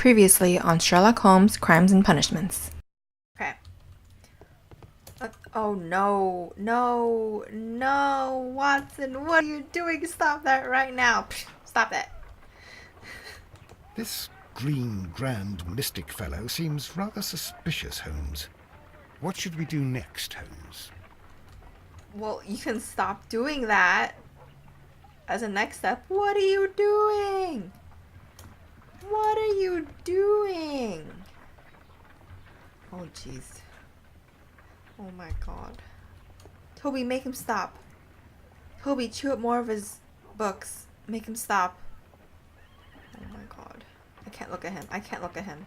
Previously on Sherlock Holmes, Crimes and Punishments. Okay. Oh no, no, no, Watson, what are you doing? Stop that right now. Stop it. This green grand mystic fellow seems rather suspicious, Holmes. What should we do next, Holmes? Well, you can stop doing that. As a next step, what are you doing? What are you doing? Oh, jeez. Oh my god. Toby, make him stop. Toby, chew up more of his books. Make him stop. Oh my god. I can't look at him. I can't look at him.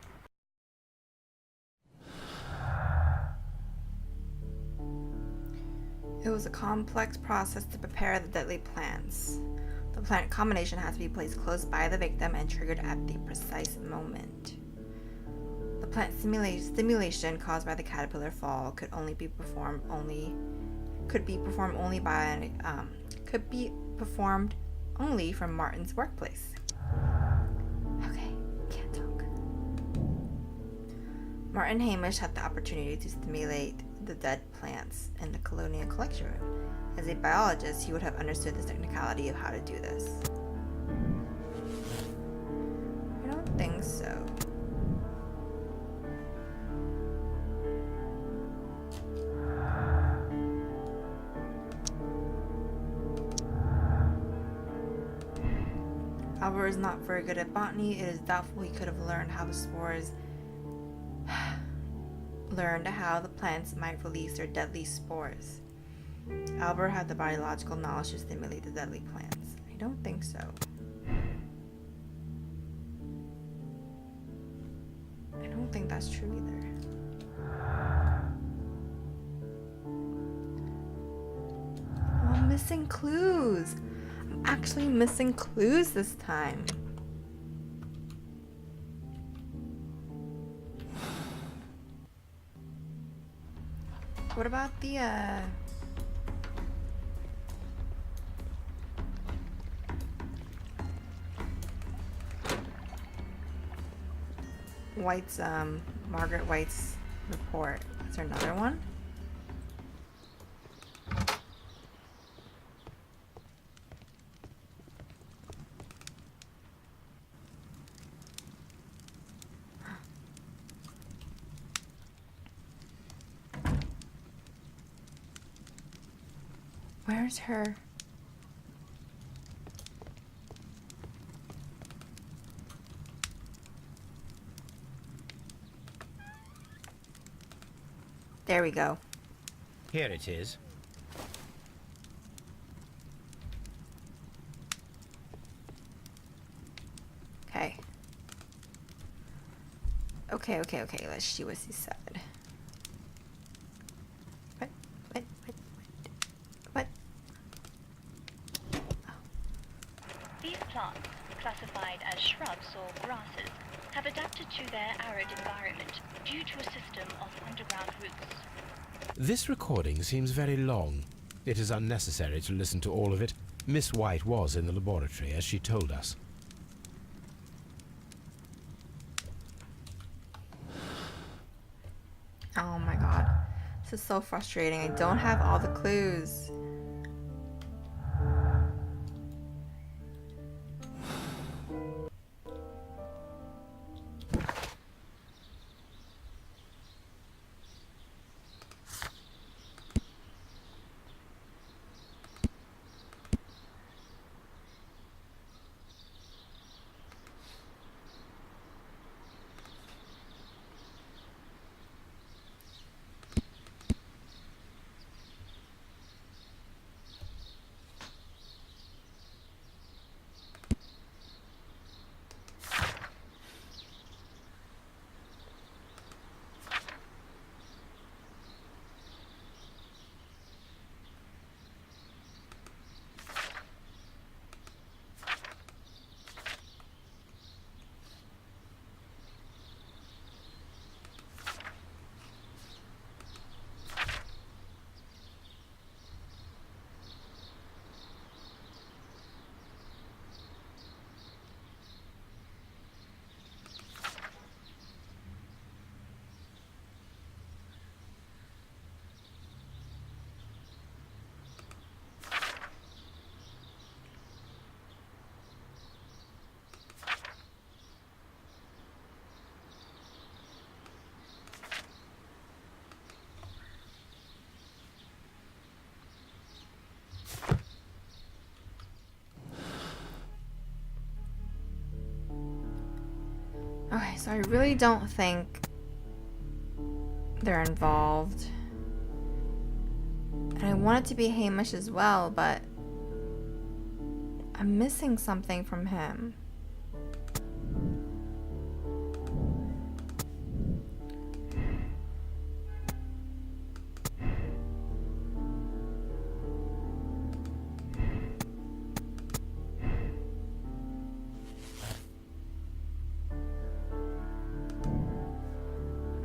It was a complex process to prepare the deadly plants. The plant combination had to be placed close by the victim and triggered at the precise moment. The plant stimulation caused by the caterpillar fall could be performed only from Martin's workplace. Okay, can't talk. Martin Hamish had the opportunity to stimulate the dead plants in the colonial collection room. As a biologist, he would have understood the technicality of how to do this. I don't think so. Albert is not very good at botany. It is doubtful he could have learned how the plants might release their deadly spores. Albert had the biological knowledge to stimulate the deadly plants. I don't think so. I don't think that's true either. Oh, I'm missing clues. I'm actually missing clues this time. What about the Margaret White's report? Is there another one? Where's her? There we go. Here it is. Okay. Okay. Let's see what she said. What? These plants, classified as shrubs or grasses, have adapted to their arid environment due to a system of underground roots. This recording seems very long. It is unnecessary to listen to all of it. Miss White was in the laboratory, as she told us. Oh my god. This is so frustrating. I don't have all the clues. Okay, so I really don't think they're involved. And I want it to be Hamish as well, but I'm missing something from him.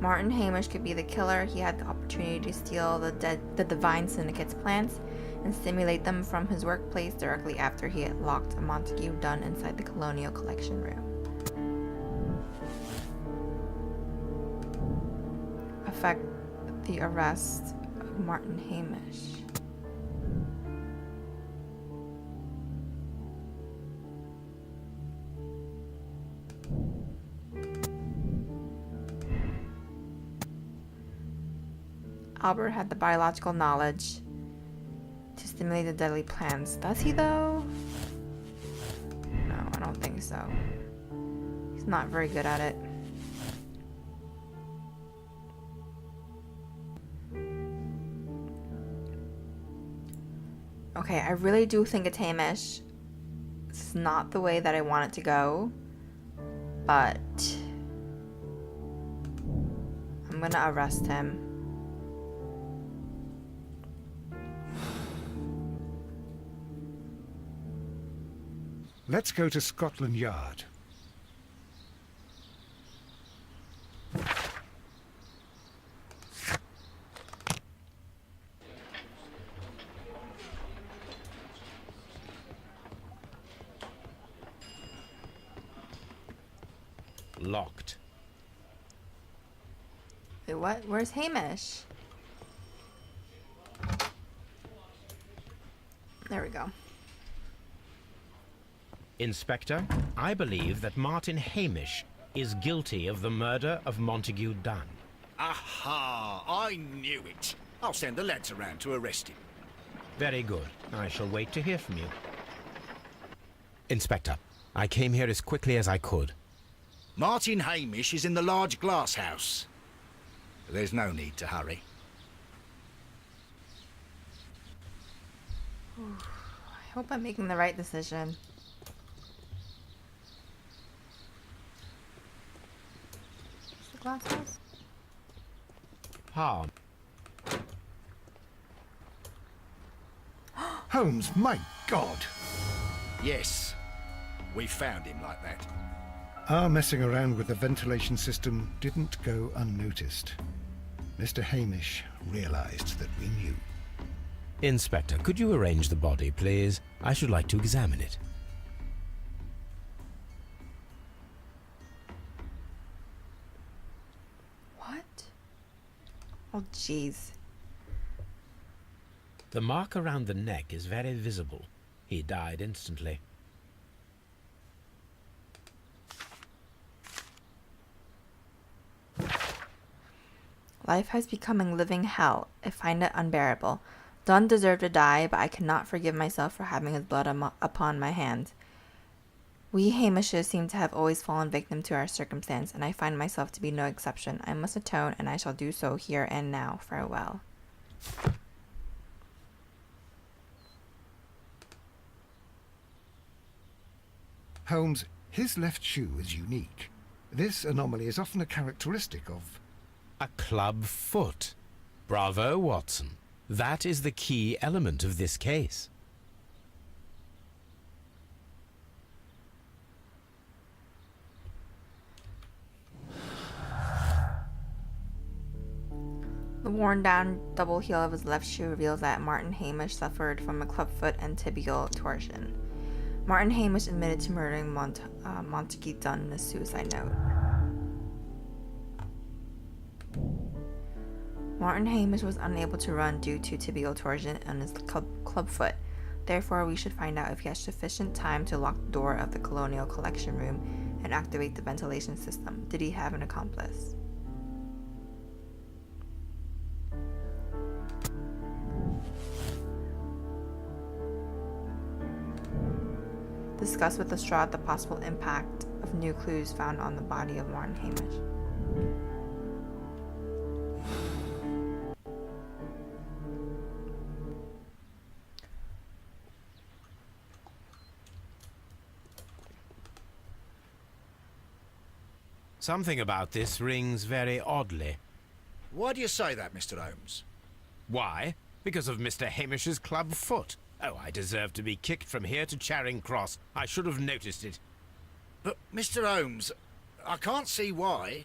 Martin Hamish could be the killer. He had the opportunity to steal the Divine Syndicate's plans and stimulate them from his workplace directly after he had locked Montague Dunn inside the Colonial Collection Room. Affect the arrest of Martin Hamish. Albert had the biological knowledge to stimulate the deadly plans. Does he, though? No, I don't think so. He's not very good at it. Okay, I really do think it's Hamish. This is not the way that I want it to go, but I'm gonna arrest him. Let's go to Scotland Yard. Locked. Wait, what? Where's Hamish? There we go. Inspector, I believe that Martin Hamish is guilty of the murder of Montague Dunn. Aha! I knew it. I'll send the lads around to arrest him. Very good. I shall wait to hear from you. Inspector, I came here as quickly as I could. Martin Hamish is in the large glass house. There's no need to hurry. I hope I'm making the right decision. Is the glass house? Harm. Holmes, my God! Yes, we found him like that. Our messing around with the ventilation system didn't go unnoticed. Mr. Hamish realized that we knew. Inspector, could you arrange the body, please? I should like to examine it. What? Oh, jeez. The mark around the neck is very visible. He died instantly. Life has become a living hell. I find it unbearable. Dunn deserved to die, but I cannot forgive myself for having his blood upon my hands. We Hamishes seem to have always fallen victim to our circumstance, and I find myself to be no exception. I must atone, and I shall do so here and now. Farewell. Holmes, his left shoe is unique. This anomaly is often a characteristic of... A club foot. Bravo, Watson. That is the key element of this case. The worn-down double heel of his left shoe reveals that Martin Hamish suffered from a clubfoot and tibial torsion. Martin Hamish admitted to murdering Montague Dunn in a suicide note. Martin Hamish was unable to run due to tibial torsion on his clubfoot. Therefore, we should find out if he had sufficient time to lock the door of the Colonial Collection Room and activate the ventilation system. Did he have an accomplice? Discuss with Lestrade the possible impact of new clues found on the body of Martin Hamish. Something about this rings very oddly. Why do you say that, Mr. Holmes? Why? Because of Mr. Hamish's club foot. Oh, I deserve to be kicked from here to Charing Cross. I should have noticed it. But, Mr. Holmes, I can't see why.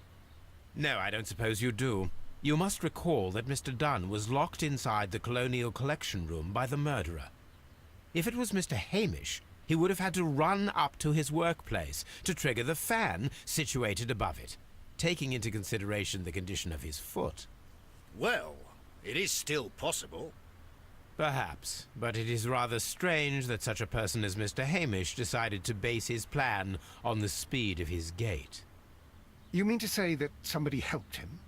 No, I don't suppose you do. You must recall that Mr. Dunn was locked inside the Colonial Collection Room by the murderer. If it was Mr. Hamish, he would have had to run up to his workplace to trigger the fan situated above it, taking into consideration the condition of his foot. Well, it is still possible. Perhaps, but it is rather strange that such a person as Mr. Hamish decided to base his plan on the speed of his gait. You mean to say that somebody helped him?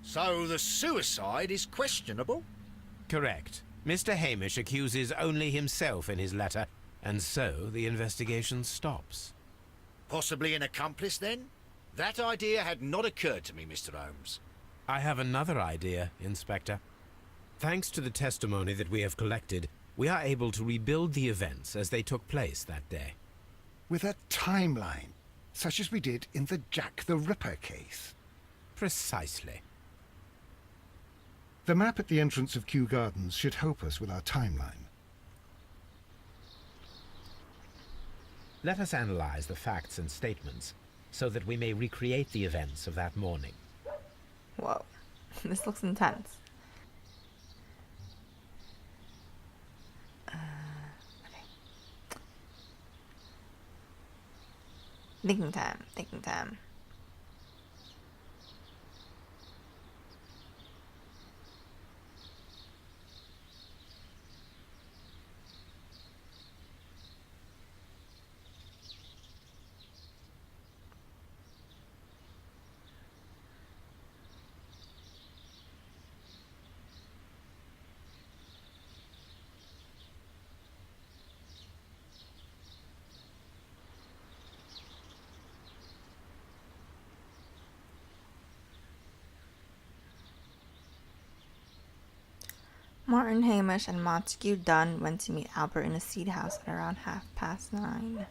So the suicide is questionable? Correct. Mr. Hamish accuses only himself in his letter, and so the investigation stops. Possibly an accomplice, then? That idea had not occurred to me, Mr. Holmes. I have another idea, Inspector. Thanks to the testimony that we have collected, we are able to rebuild the events as they took place that day. With a timeline, such as we did in the Jack the Ripper case. Precisely. The map at the entrance of Kew Gardens should help us with our timeline. Let us analyze the facts and statements so that we may recreate the events of that morning. Whoa, this looks intense. Okay. Thinking time. Martin Hamish and Montague Dunn went to meet Albert in a seed house at around 9:30.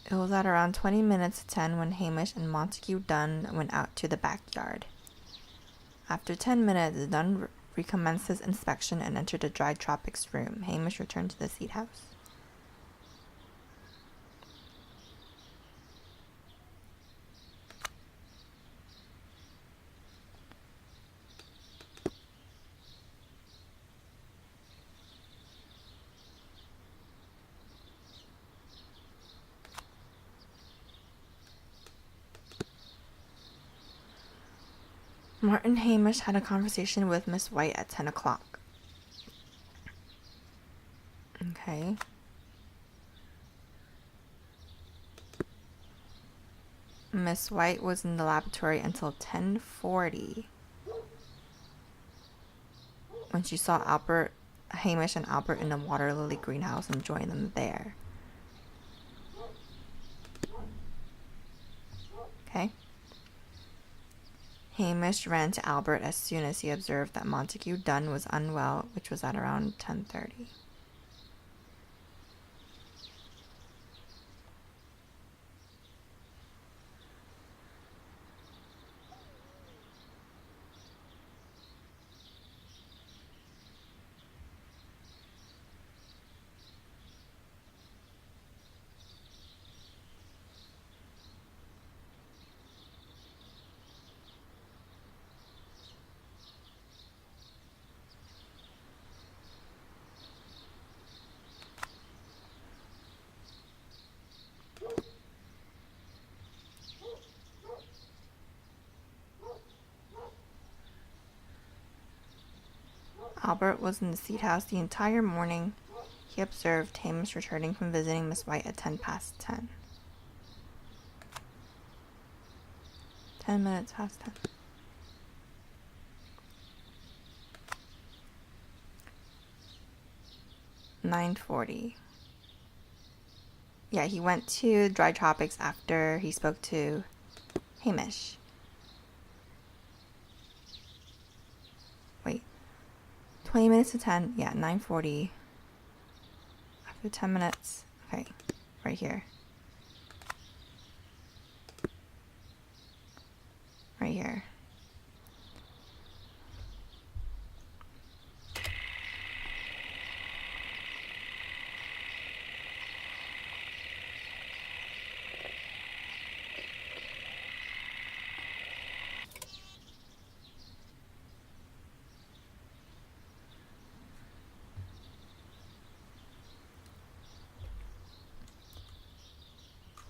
It was at around 20 minutes to 10 when Hamish and Montague Dunn went out to the backyard. After 10 minutes, Dunn recommenced his inspection and entered the Dry Tropics room. Hamish returned to the seed house. Martin Hamish had a conversation with Miss White at 10 o'clock. Okay. Miss White was in the laboratory until 10:40 when she saw Hamish and Albert in the water lily greenhouse and joined them there. Okay. Hamish ran to Albert as soon as he observed that Montague Dunn was unwell, which was at around 10:30. Albert was in the seat house the entire morning. He observed Hamish returning from visiting Miss White at 10 past 10. 10 minutes past 10. $9:40. Yeah, he went to Dry Tropics after he spoke to Hamish. Wait. 20 minutes to 10. Yeah, 9:40. After 10 minutes. Okay, right here. Right here.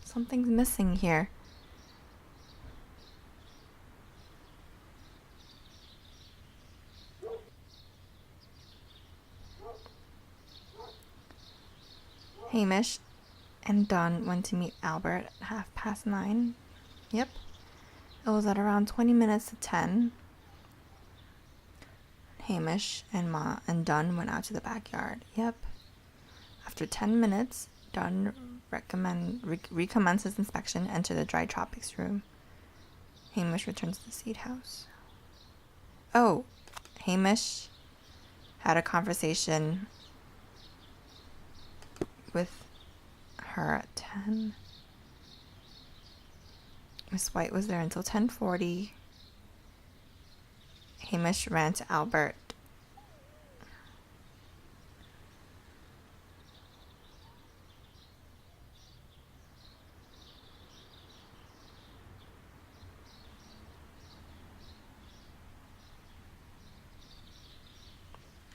Something's missing here. Hamish and Dunn went to meet Albert at 9:30. Yep. It was at around 20 minutes to 10. Hamish and Dunn went out to the backyard. Yep. After 10 minutes, Dunn recommences inspection, enter the Dry Tropics room. Hamish returns to the seat house. Oh, Hamish had a conversation with her at 10. Miss White was there until 10:40. Hamish ran to Albert.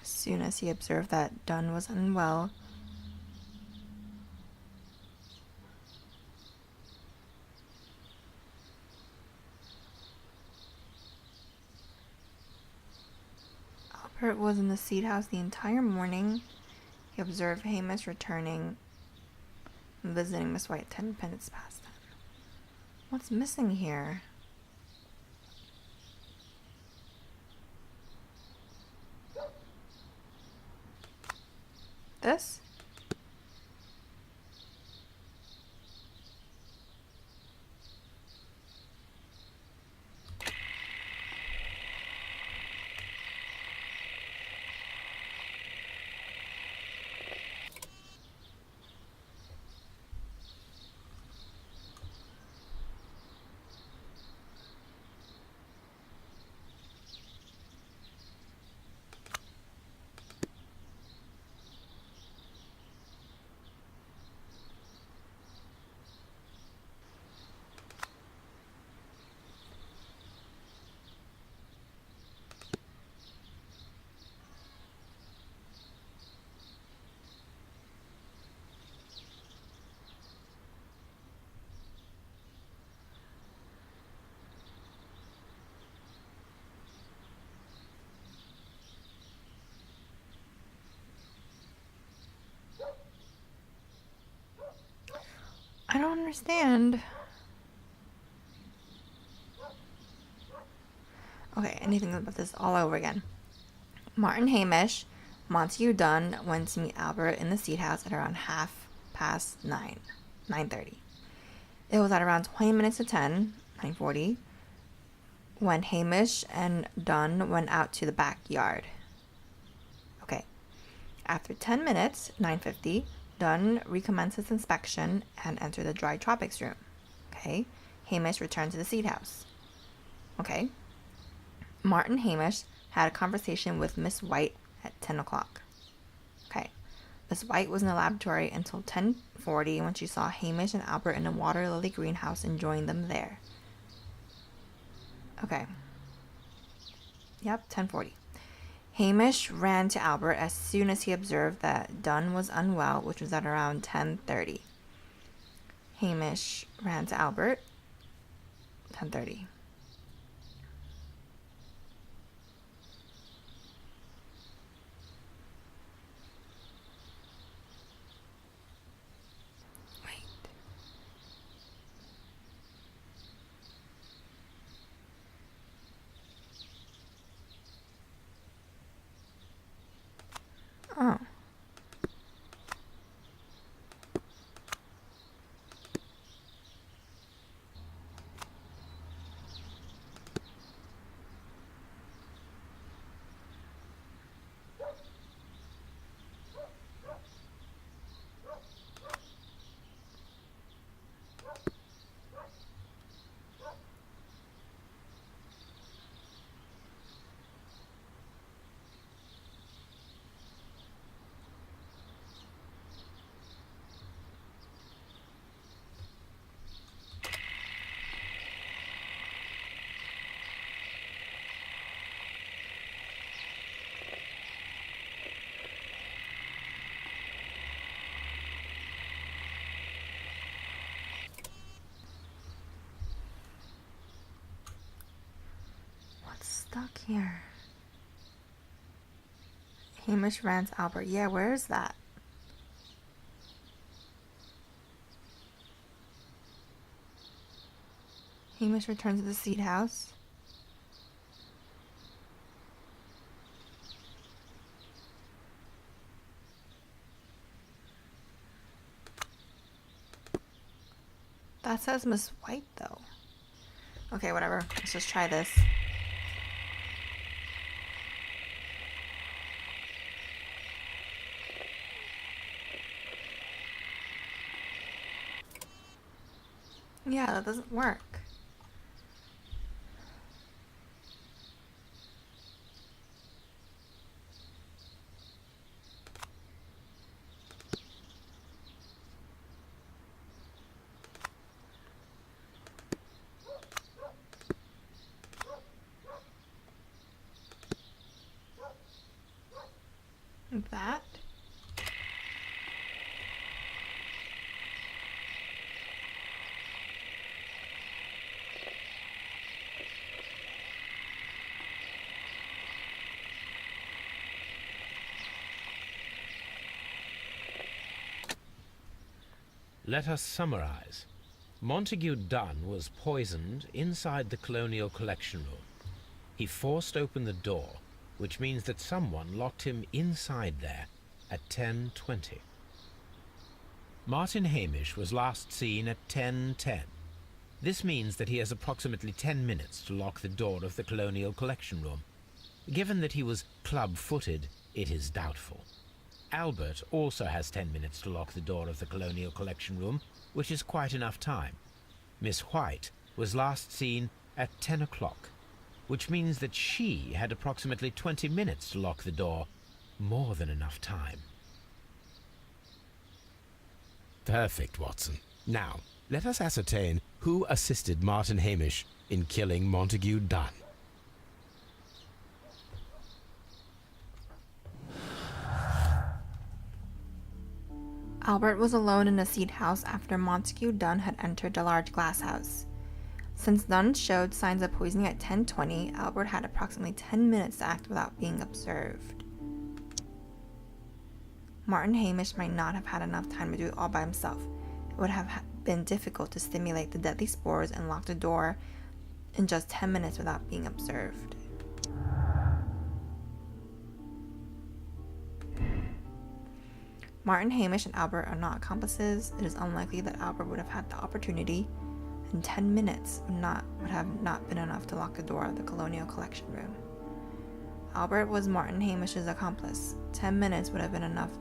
As soon as he observed that Dunn was unwell, Albert was in the seat house the entire morning. He observed Hamish returning and visiting Miss White 10 minutes past 10. What's missing here? This? I don't understand. Okay, anything about this all over again. Martin Hamish, Montague Dunn went to meet Albert in the seat house at around 9:30. 9:30. It was at around 20 minutes to 10, 9:40, when Hamish and Dunn went out to the backyard. Okay. After 10 minutes, 9:50, Dunn recommences inspection and entered the Dry Tropics room. Okay. Hamish returned to the seat house. Okay. Martin Hamish had a conversation with Miss White at 10 o'clock. Okay. Miss White was in the laboratory until 10:40 when she saw Hamish and Albert in a water lily greenhouse and joined them there. Okay. Yep, 10:40. Hamish ran to Albert as soon as he observed that Dunn was unwell, which was at around 10:30. Hamish ran to Albert. 10:30. Here. Hamish rents Albert. Yeah, where is that? Hamish returns to the seed house. That says Miss White, though. Okay, whatever. Let's just try this. Yeah, that doesn't work. That? Let us summarize. Montague Dunn was poisoned inside the Colonial Collection Room. He forced open the door, which means that someone locked him inside there at 10:20. Martin Hamish was last seen at 10:10. This means that he has approximately 10 minutes to lock the door of the Colonial Collection Room. Given that he was club-footed, it is doubtful. Albert also has 10 minutes to lock the door of the Colonial Collection Room, which is quite enough time. Miss White was last seen at 10 o'clock, which means that she had approximately 20 minutes to lock the door. More than enough time. Perfect, Watson. Now, let us ascertain who assisted Martin Hamish in killing Montague Dunn. Albert was alone in a seed house after Montague Dunn had entered the large glass house. Since Dunn showed signs of poisoning at 10:20, Albert had approximately 10 minutes to act without being observed. Martin Hamish might not have had enough time to do it all by himself. It would have been difficult to stimulate the deadly spores and lock the door in just 10 minutes without being observed. Martin Hamish and Albert are not accomplices. It is unlikely that Albert would have had the opportunity, and 10 minutes would have not been enough to lock the door of the Colonial Collection Room. Albert was Martin Hamish's accomplice. 10 minutes would have been enough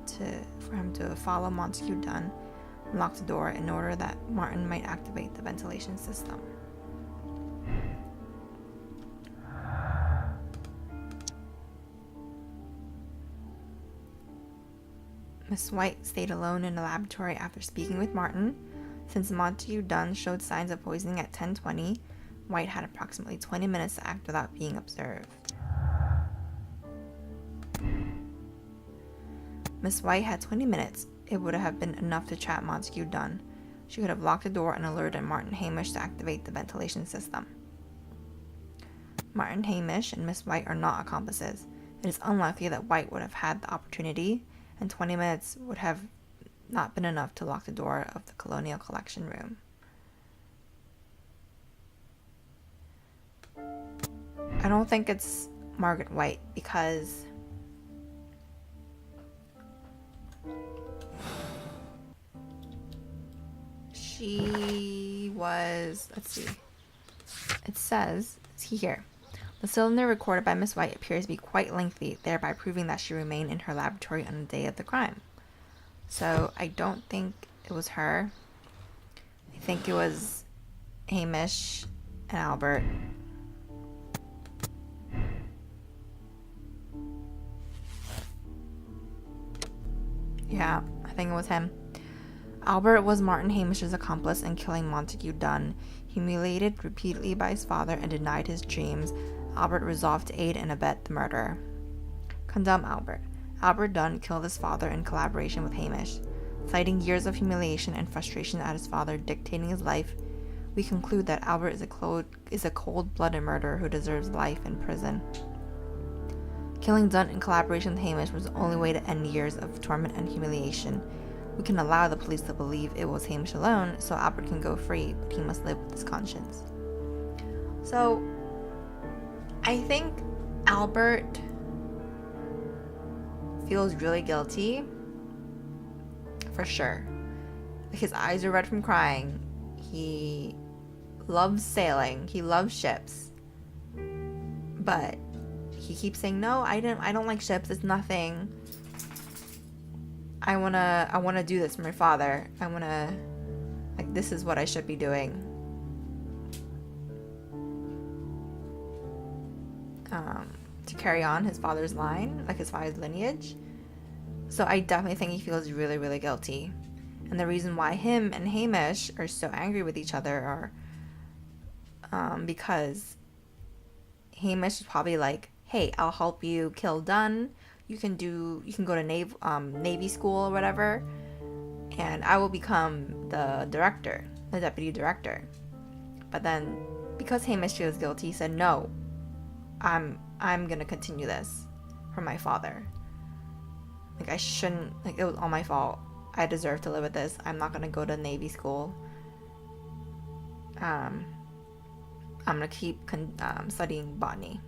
for him to follow Montague Dunn and lock the door in order that Martin might activate the ventilation system. Miss White stayed alone in the laboratory after speaking with Martin. Since Montague Dunn showed signs of poisoning at 10:20, White had approximately 20 minutes to act without being observed. Miss White had 20 minutes. It would have been enough to trap Montague Dunn. She could have locked the door and alerted Martin Hamish to activate the ventilation system. Martin Hamish and Miss White are not accomplices. It is unlikely that White would have had the opportunity, and 20 minutes would have not been enough to lock the door of the Colonial Collection Room. I don't think it's Margaret White because she was, let's see, it says, here, the cylinder recorded by Miss White appears to be quite lengthy, thereby proving that she remained in her laboratory on the day of the crime. So I don't think it was her. I think it was Hamish and Albert. Yeah, I think it was him. Albert was Martin Hamish's accomplice in killing Montague Dunn. Humiliated repeatedly by his father and denied his dreams, Albert resolved to aid and abet the murderer. Condemn Albert. Albert Dunn killed his father in collaboration with Hamish. Citing years of humiliation and frustration at his father dictating his life, we conclude that Albert is a cold-blooded murderer who deserves life in prison. Killing Dunn in collaboration with Hamish was the only way to end years of torment and humiliation. We can allow the police to believe it was Hamish alone, so Albert can go free, but he must live with his conscience. So, I think Albert feels really guilty, for sure. His eyes are red from crying. He loves sailing. He loves ships. But he keeps saying, no, I don't like ships. It's nothing. I wanna do this for my father. This is what I should be doing. To carry on his father's line, like his father's lineage. So I definitely think he feels really, really guilty. And the reason why him and Hamish are so angry with each other are because Hamish is probably like, hey, I'll help you kill Dunn. You can go to Navy school or whatever, and I will become the deputy director. But then, because Hamish feels guilty, he said, no, I'm gonna continue this for my father. I shouldn't, it was all my fault. I deserve to live with this. I'm not gonna go to Navy school. I'm gonna keep studying botany.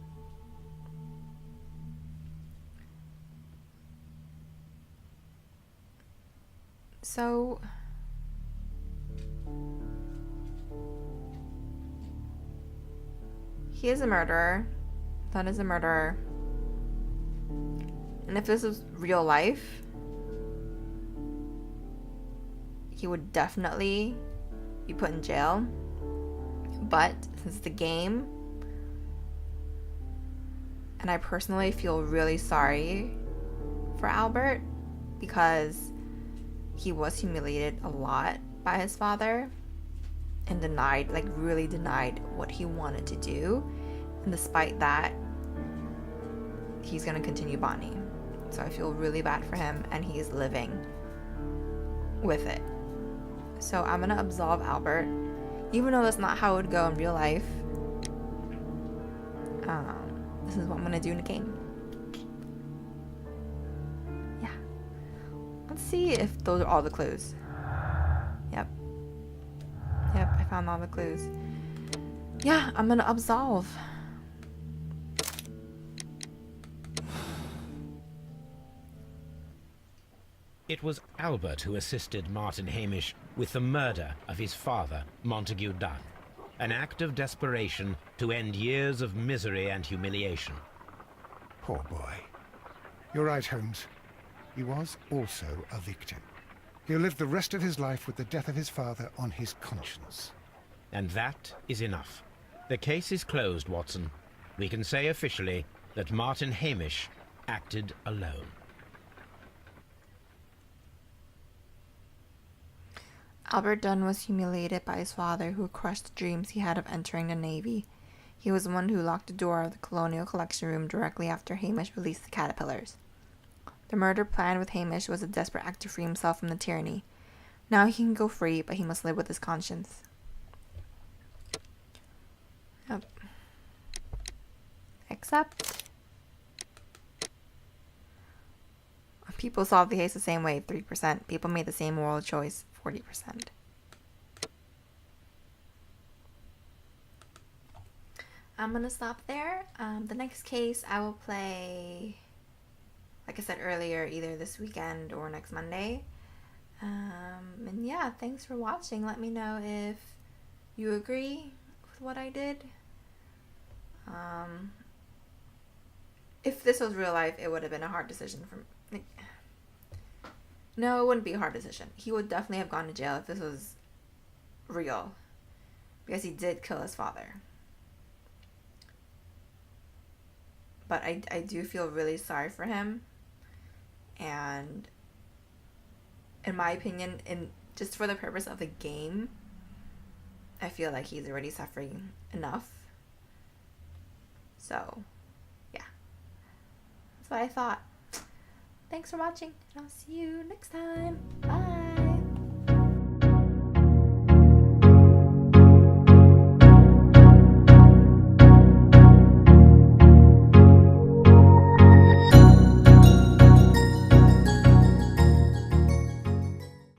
So, he is a murderer. That is a murderer. And if this was real life, he would definitely be put in jail. But since it's the game, and I personally feel really sorry for Albert because he was humiliated a lot by his father and really denied what he wanted to do. And despite that, he's going to continue botany. So I feel really bad for him, and he is living with it. So I'm going to absolve Albert, even though that's not how it would go in real life. This is what I'm going to do in the game. Yeah. Let's see if those are all the clues. Yep, I found all the clues. Yeah, I'm going to absolve. It was Albert who assisted Martin Hamish with the murder of his father, Montague Dunn, an act of desperation to end years of misery and humiliation. Poor boy. You're right, Holmes. He was also a victim. He'll live the rest of his life with the death of his father on his conscience. And that is enough. The case is closed, Watson. We can say officially that Martin Hamish acted alone. Albert Dunn was humiliated by his father, who crushed the dreams he had of entering the Navy. He was the one who locked the door of the Colonial Collection Room directly after Hamish released the caterpillars. The murder planned with Hamish was a desperate act to free himself from the tyranny. Now he can go free, but he must live with his conscience. Yep. Except people solved the case the same way, 3%. People made the same moral choice, 40%. I'm going to stop there. The next case I will play, like I said earlier, either this weekend or next Monday. And yeah, thanks for watching. Let me know if you agree with what I did. If this was real life, it would have been a hard decision for me. No, it wouldn't be a hard decision. He would definitely have gone to jail if this was real, because he did kill his father. But I do feel really sorry for him, and in my opinion, just for the purpose of the game, I feel like he's already suffering enough. So, yeah. That's what I thought. Thanks for watching, and I'll see you next time. Bye.